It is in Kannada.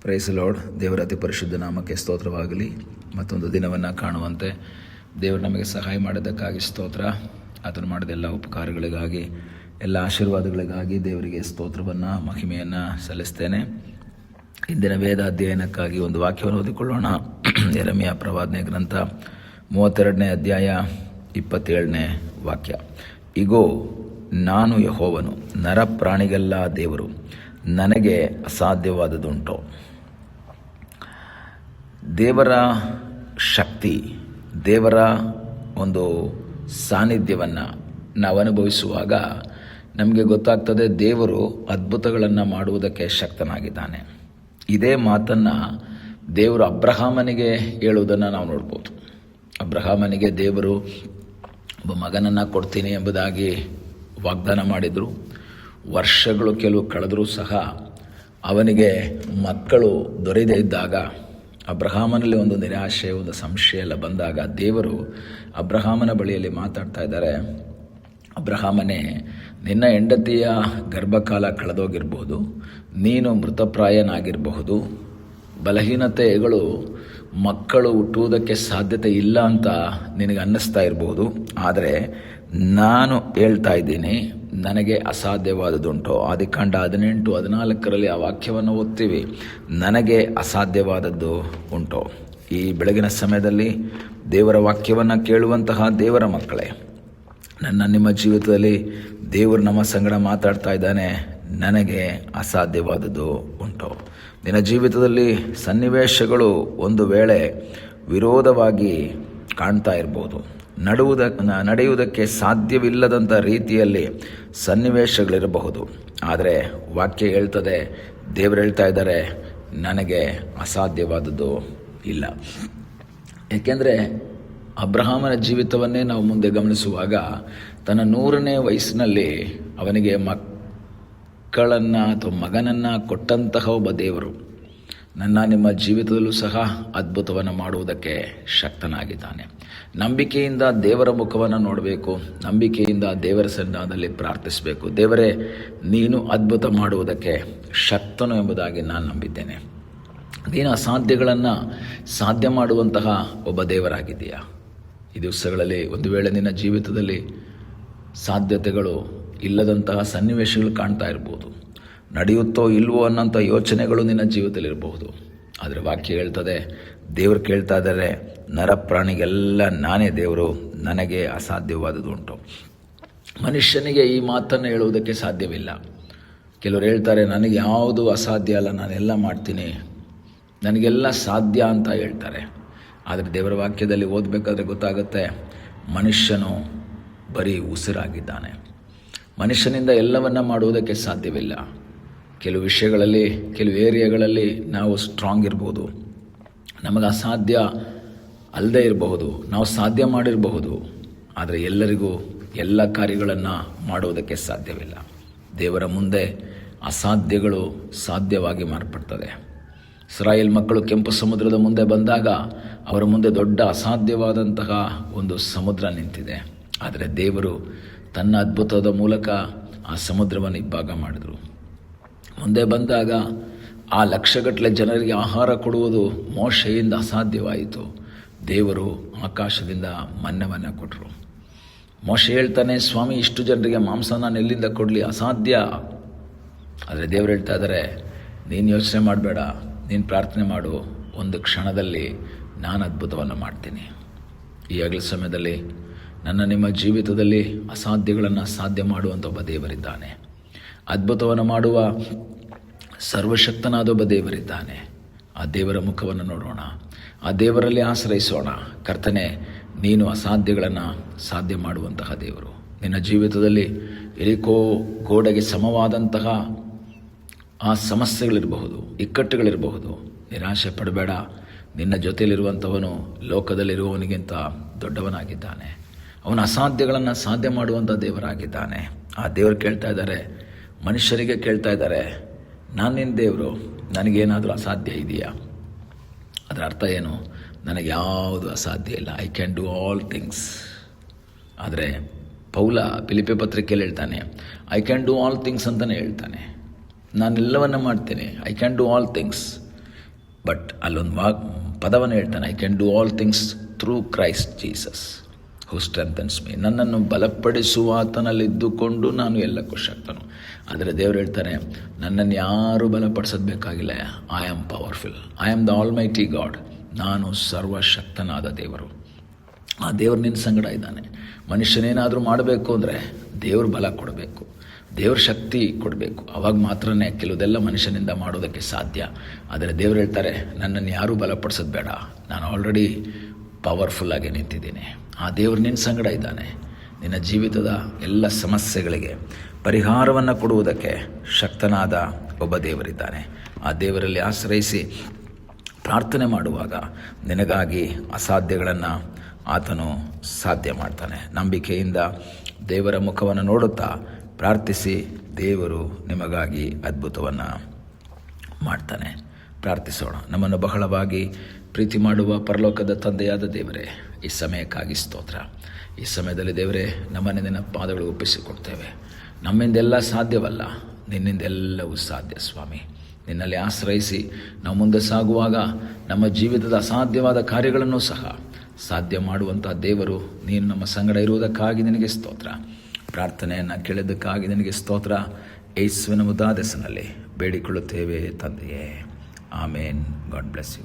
Price lord. ದೇವರ ಅತಿ ಪರಿಶುದ್ಧ ನಾಮಕ್ಕೆ ಸ್ತೋತ್ರವಾಗಲಿ. ಮತ್ತೊಂದು ದಿನವನ್ನು ಕಾಣುವಂತೆ ದೇವರು ನಮಗೆ ಸಹಾಯ ಮಾಡೋದಕ್ಕಾಗಿ ಸ್ತೋತ್ರ. ಆತನು ಮಾಡಿದ ಎಲ್ಲ ಉಪಕಾರಗಳಿಗಾಗಿ, ಎಲ್ಲ ಆಶೀರ್ವಾದಗಳಿಗಾಗಿ ದೇವರಿಗೆ ಸ್ತೋತ್ರವನ್ನು, ಮಹಿಮೆಯನ್ನು ಸಲ್ಲಿಸ್ತೇನೆ. ಇಂದಿನ ವೇದ ಅಧ್ಯಯನಕ್ಕಾಗಿ ಒಂದು ವಾಕ್ಯವನ್ನು ಓದಿಕೊಳ್ಳೋಣ. ಯೆರೆಮೀಯ ಪ್ರವಾದನೆ ಗ್ರಂಥ 32ನೇ ಅಧ್ಯಾಯ 27ನೇ ವಾಕ್ಯ. ಇಗೋ, ನಾನು ಯೆಹೋವನು, ನರ ಪ್ರಾಣಿಗೆಲ್ಲ ದೇವರು, ನನಗೆ ಅಸಾಧ್ಯವಾದದುಂಟೋ. ದೇವರ ಶಕ್ತಿ, ದೇವರ ಒಂದು ಸಾನ್ನಿಧ್ಯವನ್ನು ನಾವು ಅನುಭವಿಸುವಾಗ ನಮಗೆ ಗೊತ್ತಾಗ್ತದೆ ದೇವರು ಅದ್ಭುತಗಳನ್ನು ಮಾಡುವುದಕ್ಕೆ ಶಕ್ತನಾಗಿದ್ದಾನೆ. ಇದೇ ಮಾತನ್ನು ದೇವರು ಅಬ್ರಹಾಮನಿಗೆ ಹೇಳುವುದನ್ನು ನಾವು ನೋಡ್ಬೋದು. ಅಬ್ರಹಾಮನಿಗೆ ದೇವರು ಒಬ್ಬ ಮಗನನ್ನು ಕೊಡ್ತೀನಿ ಎಂಬುದಾಗಿ ವಾಗ್ದಾನ ಮಾಡಿದರು. ವರ್ಷಗಳು ಕೆಲವು ಕಳೆದರೂ ಸಹ ಅವನಿಗೆ ಮಕ್ಕಳು ದೊರೆಯದೇ ಇದ್ದಾಗ ಅಬ್ರಹಾಮನಲ್ಲಿ ಒಂದು ನಿರಾಶೆ, ಒಂದು ಸಂಶಯ ಎಲ್ಲ ಬಂದಾಗ ದೇವರು ಅಬ್ರಹಾಮನ ಬಳಿಯಲ್ಲಿ ಮಾತಾಡ್ತಾ ಇದ್ದಾರೆ. ಅಬ್ರಹಾಮನೇ, ನಿನ್ನ ಹೆಂಡತಿಯ ಗರ್ಭಕಾಲ ಕಳೆದೋಗಿರ್ಬೋದು, ನೀನು ಮೃತಪ್ರಾಯನಾಗಿರಬಹುದು, ಬಲಹೀನತೆಗಳು ಮಕ್ಕಳು ಹುಟ್ಟುವುದಕ್ಕೆ ಸಾಧ್ಯತೆ ಇಲ್ಲ ಅಂತ ನಿನಗೆ ಅನ್ನಿಸ್ತಾ ಇರಬಹುದು. ಆದರೆ ನಾನು ಹೇಳ್ತಾ ಇದ್ದೀನಿ, ನನಗೆ ಅಸಾಧ್ಯವಾದದ್ದುಂಟು. ಆದಿಕಾಂಡ 18:14 ಆ ವಾಕ್ಯವನ್ನು ಓದ್ತೀವಿ. ನನಗೆ ಅಸಾಧ್ಯವಾದದ್ದು ಉಂಟು. ಈ ಬೆಳಗಿನ ಸಮಯದಲ್ಲಿ ದೇವರ ವಾಕ್ಯವನ್ನು ಕೇಳುವಂತಹ ದೇವರ ಮಕ್ಕಳೇ, ನಿಮ್ಮ ಜೀವಿತದಲ್ಲಿ ದೇವರು ನಮ್ಮ ಸಂಗಡ ಮಾತಾಡ್ತಾ ಇದ್ದಾನೆ. ನನಗೆ ಅಸಾಧ್ಯವಾದದ್ದು ಉಂಟು. ನಿನ್ನ ಜೀವಿತದಲ್ಲಿ ಸನ್ನಿವೇಶಗಳು ಒಂದು ವೇಳೆ ವಿರೋಧವಾಗಿ ಕಾಣ್ತಾ ಇರ್ಬೋದು, ನಡೆಯುವುದಕ್ಕೆ ಸಾಧ್ಯವಿಲ್ಲದಂಥ ರೀತಿಯಲ್ಲಿ ಸನ್ನಿವೇಶಗಳಿರಬಹುದು. ಆದರೆ ವಾಕ್ಯ ಹೇಳ್ತದೆ, ದೇವರು ಹೇಳ್ತಾ ಇದ್ದಾರೆ, ನನಗೆ ಅಸಾಧ್ಯವಾದದ್ದು ಇಲ್ಲ. ಏಕೆಂದರೆ ಅಬ್ರಹಾಮನ ಜೀವಿತವನ್ನೇ ನಾವು ಮುಂದೆ ಗಮನಿಸುವಾಗ ತನ್ನ 100ನೇ ವಯಸ್ಸಿನಲ್ಲಿ ಅವನಿಗೆ ಮಕ್ಕಳನ್ನು ಅಥವಾ ಮಗನನ್ನು ಕೊಟ್ಟಂತಹ ಒಬ್ಬ ದೇವರು ನಿಮ್ಮ ಜೀವಿತದಲ್ಲೂ ಸಹ ಅದ್ಭುತವನ್ನು ಮಾಡುವುದಕ್ಕೆ ಶಕ್ತನಾಗಿದ್ದಾನೆ. ನಂಬಿಕೆಯಿಂದ ದೇವರ ಮುಖವನ್ನು ನೋಡಬೇಕು, ನಂಬಿಕೆಯಿಂದ ದೇವರ ಸನ್ನಿಧಾನದಲ್ಲಿ ಪ್ರಾರ್ಥಿಸಬೇಕು. ದೇವರೇ, ನೀನು ಅದ್ಭುತ ಮಾಡುವುದಕ್ಕೆ ಶಕ್ತನು ಎಂಬುದಾಗಿ ನಾನು ನಂಬಿದ್ದೇನೆ. ನೀನು ಅಸಾಧ್ಯಗಳನ್ನು ಸಾಧ್ಯ ಮಾಡುವಂತಹ ಒಬ್ಬ ದೇವರಾಗಿದ್ದೀಯಾ. ಈ ದಿವಸಗಳಲ್ಲಿ ಒಂದು ವೇಳೆ ನಿನ್ನ ಜೀವಿತದಲ್ಲಿ ಸಾಧ್ಯತೆಗಳು ಇಲ್ಲದಂತಹ ಸನ್ನಿವೇಶಗಳು ಕಾಣ್ತಾ ಇರ್ಬೋದು, ನಡೆಯುತ್ತೋ ಇಲ್ವೋ ಅನ್ನೋಂಥ ಯೋಚನೆಗಳು ನಿನ್ನ ಜೀವಿತದಲ್ಲಿರಬಹುದು. ಆದರೆ ವಾಕ್ಯ ಹೇಳ್ತದೆ, ದೇವರು ಕೇಳ್ತಾ ಇದ್ದಾರೆ, ನರಪ್ರಾಣಿಗೆಲ್ಲ ನಾನೇ ದೇವರು, ನನಗೆ ಅಸಾಧ್ಯವಾದದ್ದು ಉಂಟು. ಮನುಷ್ಯನಿಗೆ ಈ ಮಾತನ್ನು ಹೇಳುವುದಕ್ಕೆ ಸಾಧ್ಯವಿಲ್ಲ. ಕೆಲವರು ಹೇಳ್ತಾರೆ, ನನಗೆ ಯಾವುದು ಅಸಾಧ್ಯ ಅಲ್ಲ, ನಾನೆಲ್ಲ ಮಾಡ್ತೀನಿ, ನನಗೆಲ್ಲ ಸಾಧ್ಯ ಅಂತ ಹೇಳ್ತಾರೆ. ಆದರೆ ದೇವರ ವಾಕ್ಯದಲ್ಲಿ ಓದಬೇಕಾದ್ರೆ ಗೊತ್ತಾಗುತ್ತೆ, ಮನುಷ್ಯನು ಬರೀ ಉಸಿರಾಗಿದ್ದಾನೆ. ಮನುಷ್ಯನಿಂದ ಎಲ್ಲವನ್ನ ಮಾಡುವುದಕ್ಕೆ ಸಾಧ್ಯವಿಲ್ಲ. ಕೆಲವು ವಿಷಯಗಳಲ್ಲಿ, ಕೆಲವು ಏರಿಯಾಗಳಲ್ಲಿ ನಾವು ಸ್ಟ್ರಾಂಗ್ ಇರ್ಬೋದು, ನಮಗೆ ಅಸಾಧ್ಯ ಅಲ್ಲದೆ ಇರಬಹುದು, ನಾವು ಸಾಧ್ಯ ಮಾಡಿರಬಹುದು. ಆದರೆ ಎಲ್ಲರಿಗೂ ಎಲ್ಲ ಕಾರ್ಯಗಳನ್ನು ಮಾಡುವುದಕ್ಕೆ ಸಾಧ್ಯವಿಲ್ಲ. ದೇವರ ಮುಂದೆ ಅಸಾಧ್ಯಗಳು ಸಾಧ್ಯವಾಗಿ ಮಾರ್ಪಡ್ತದೆ. ಇಸ್ರಾಯೇಲ್ ಮಕ್ಕಳು ಕೆಂಪು ಸಮುದ್ರದ ಮುಂದೆ ಬಂದಾಗ ಅವರ ಮುಂದೆ ದೊಡ್ಡ ಅಸಾಧ್ಯವಾದಂತಹ ಒಂದು ಸಮುದ್ರ ನಿಂತಿದೆ. ಆದರೆ ದೇವರು ತನ್ನ ಅದ್ಭುತದ ಮೂಲಕ ಆ ಸಮುದ್ರವನ್ನು ಇಬ್ಬಾಗ ಮಾಡಿದರು. ಮುಂದೆ ಬಂದಾಗ ಆ ಲಕ್ಷಗಟ್ಟಲೆ ಜನರಿಗೆ ಆಹಾರ ಕೊಡುವುದು ಮೋಶೆಯಿಂದ ಅಸಾಧ್ಯವಾಯಿತು. ದೇವರು ಆಕಾಶದಿಂದ ಮನ್ನವನ್ನು ಕೊಟ್ಟರು. ಮೋಶೆ ಹೇಳ್ತಾನೆ, ಸ್ವಾಮಿ, ಇಷ್ಟು ಜನರಿಗೆ ಮಾಂಸ ನಾನು ಎಲ್ಲಿಂದ ಕೊಡಲಿ, ಅಸಾಧ್ಯ. ಆದರೆ ದೇವರು ಹೇಳ್ತಾ ಇದ್ದಾರೆ, ನೀನು ಯೋಚನೆ ಮಾಡಬೇಡ, ನೀನು ಪ್ರಾರ್ಥನೆ ಮಾಡು, ಒಂದು ಕ್ಷಣದಲ್ಲಿ ನಾನು ಅದ್ಭುತವನ್ನು ಮಾಡ್ತೀನಿ. ಈ ಹಗಲ ಸಮಯದಲ್ಲಿ ನಿಮ್ಮ ಜೀವಿತದಲ್ಲಿ ಅಸಾಧ್ಯಗಳನ್ನು ಸಾಧ್ಯ ಮಾಡುವಂಥ ಒಬ್ಬ ದೇವರಿದ್ದಾನೆ. ಅದ್ಭುತವನ್ನು ಮಾಡುವ ಸರ್ವಶಕ್ತನಾದ ಒಬ್ಬ ದೇವರಿದ್ದಾನೆ. ಆ ದೇವರ ಮುಖವನ್ನು ನೋಡೋಣ, ಆ ದೇವರಲ್ಲಿ ಆಶ್ರಯಿಸೋಣ. ಕರ್ತನೆ, ನೀನು ಅಸಾಧ್ಯಗಳನ್ನು ಸಾಧ್ಯ ಮಾಡುವಂತಹ ದೇವರು. ನಿನ್ನ ಜೀವಿತದಲ್ಲಿ ಎರಿಕೋ ಗೋಡೆಗೆ ಸಮವಾದಂತಹ ಆ ಸಮಸ್ಯೆಗಳಿರಬಹುದು, ಇಕ್ಕಟ್ಟುಗಳಿರಬಹುದು. ನಿರಾಶೆ ಪಡಬೇಡ. ನಿನ್ನ ಜೊತೆಯಲ್ಲಿರುವಂಥವನು ಲೋಕದಲ್ಲಿರುವವನಿಗಿಂತ ದೊಡ್ಡವನಾಗಿದ್ದಾನೆ. ಅವನ ಅಸಾಧ್ಯಗಳನ್ನು ಸಾಧ್ಯ ಮಾಡುವಂಥ ದೇವರಾಗಿದ್ದಾನೆ. ಆ ದೇವರು ಕೇಳ್ತಾ ಇದ್ದಾರೆ, ಮನುಷ್ಯರಿಗೆ ಕೇಳ್ತಾ ಇದ್ದಾರೆ, ನಾನು ನಿನ್ನ ದೇವರು, ನನಗೇನಾದರೂ ಅಸಾಧ್ಯ ಇದೆಯಾ? ಅದರ ಅರ್ಥ ಏನು? ನನಗೆ ಯಾವುದು ಅಸಾಧ್ಯ ಇಲ್ಲ, I can do all things. ಆದರೆ ಪೌಲ ಫಿಲಿಪ್ಪಿ ಪತ್ರಿಕೆಯಲ್ಲಿ ಹೇಳ್ತಾನೆ, I can do all things ಅಂತಲೇ ಹೇಳ್ತಾನೆ. ನಾನೆಲ್ಲವನ್ನು ಮಾಡ್ತೇನೆ, I can do all things. But ಅಲ್ಲೊಂದು ಪದವನ್ನು ಹೇಳ್ತಾನೆ, I can do all things through Christ Jesus who strengthens me. ನನ್ನನ್ನು ಬಲಪಡಿಸುವ ಆತನಲ್ಲಿದ್ದುಕೊಂಡು ನಾನು ಎಲ್ಲಕ್ಕೂ ಶಕ್ತನು. ಆದರೆ ದೇವರು ಹೇಳ್ತಾನೆ, ನನ್ನನ್ನು ಯಾರೂ ಬಲಪಡಿಸೋದು ಬೇಕಾಗಿಲ್ಲ. I am powerful, I am the all mighty god. ನಾನು ಸರ್ವಶಕ್ತನಾದ ದೇವರು. ಆ ದೇವರು ನಿನ್ನ ಸಂಗಡ ಇದ್ದಾನೆ. ಮನುಷ್ಯನೇನಾದರೂ ಮಾಡಬೇಕು ಅಂದರೆ ದೇವ್ರ ಬಲ ಕೊಡಬೇಕು, ದೇವ್ರ ಶಕ್ತಿ ಕೊಡಬೇಕು. ಅವಾಗ ಮಾತ್ರನೇ ಕೆಲವುದೆಲ್ಲ ಮನುಷ್ಯನಿಂದ ಮಾಡೋದಕ್ಕೆ ಸಾಧ್ಯ. ಆದರೆ ದೇವ್ರು ಹೇಳ್ತಾರೆ, ನನ್ನನ್ನು ಯಾರೂ ಬಲಪಡಿಸೋದು ಬೇಡ, ನಾನು ಆಲ್ರೆಡಿ ಪವರ್ಫುಲ್ಲಾಗಿ ನಿಂತಿದ್ದೀನಿ. ಆ ದೇವರು ನಿನ್ನ ಸಂಗಡ ಇದ್ದಾನೆ. ನಿನ್ನ ಜೀವಿತದ ಎಲ್ಲ ಸಮಸ್ಯೆಗಳಿಗೆ ಪರಿಹಾರವನ್ನು ಕೊಡುವುದಕ್ಕೆ ಶಕ್ತನಾದ ಒಬ್ಬ ದೇವರಿದ್ದಾನೆ. ಆ ದೇವರಲ್ಲಿ ಆಶ್ರಯಿಸಿ ಪ್ರಾರ್ಥನೆ ಮಾಡುವಾಗ ನಿನಗಾಗಿ ಅಸಾಧ್ಯಗಳನ್ನು ಆತನು ಸಾಧ್ಯ ಮಾಡ್ತಾನೆ. ನಂಬಿಕೆಯಿಂದ ದೇವರ ಮುಖವನ್ನು ನೋಡುತ್ತಾ ಪ್ರಾರ್ಥಿಸಿ, ದೇವರು ನಿಮಗಾಗಿ ಅದ್ಭುತವನ್ನು ಮಾಡ್ತಾನೆ. ಪ್ರಾರ್ಥಿಸೋಣ. ನಮ್ಮನ್ನು ಬಹಳವಾಗಿ ಪ್ರೀತಿ ಮಾಡುವ ಪರಲೋಕದ ತಂದೆಯಾದ ದೇವರೇ, ಈ ಸಮಯಕ್ಕಾಗಿ ಸ್ತೋತ್ರ. ಈ ಸಮಯದಲ್ಲಿ ದೇವರೇ, ನಮ್ಮನ್ನು ನಿನ್ನ ಪಾದಗಳು ಒಪ್ಪಿಸಿಕೊಡ್ತೇವೆ. ನಮ್ಮಿಂದೆಲ್ಲ ಸಾಧ್ಯವಲ್ಲ, ನಿನ್ನಿಂದೆಲ್ಲವೂ ಸಾಧ್ಯ ಸ್ವಾಮಿ. ನಿನ್ನಲ್ಲಿ ಆಶ್ರಯಿಸಿ ನಾವು ಮುಂದೆ ಸಾಗುವಾಗ ನಮ್ಮ ಜೀವಿತದ ಅಸಾಧ್ಯವಾದ ಕಾರ್ಯಗಳನ್ನು ಸಹ ಸಾಧ್ಯ ಮಾಡುವಂಥ ದೇವರು ನೀನು ನಮ್ಮ ಸಂಗಡ ಇರುವುದಕ್ಕಾಗಿ ನಿನಗೆ ಸ್ತೋತ್ರ. ಪ್ರಾರ್ಥನೆಯನ್ನು ಕೇಳಿದ್ದಕ್ಕಾಗಿ ನಿನಗೆ ಸ್ತೋತ್ರ. ಯೇಸುವಿನ ಮುದ್ದಾದ ಹೆಸರಿನಲ್ಲಿ ಬೇಡಿಕೊಳ್ಳುತ್ತೇವೆ ತಂದೆಯೇ, ಆಮೇನ್. God bless you.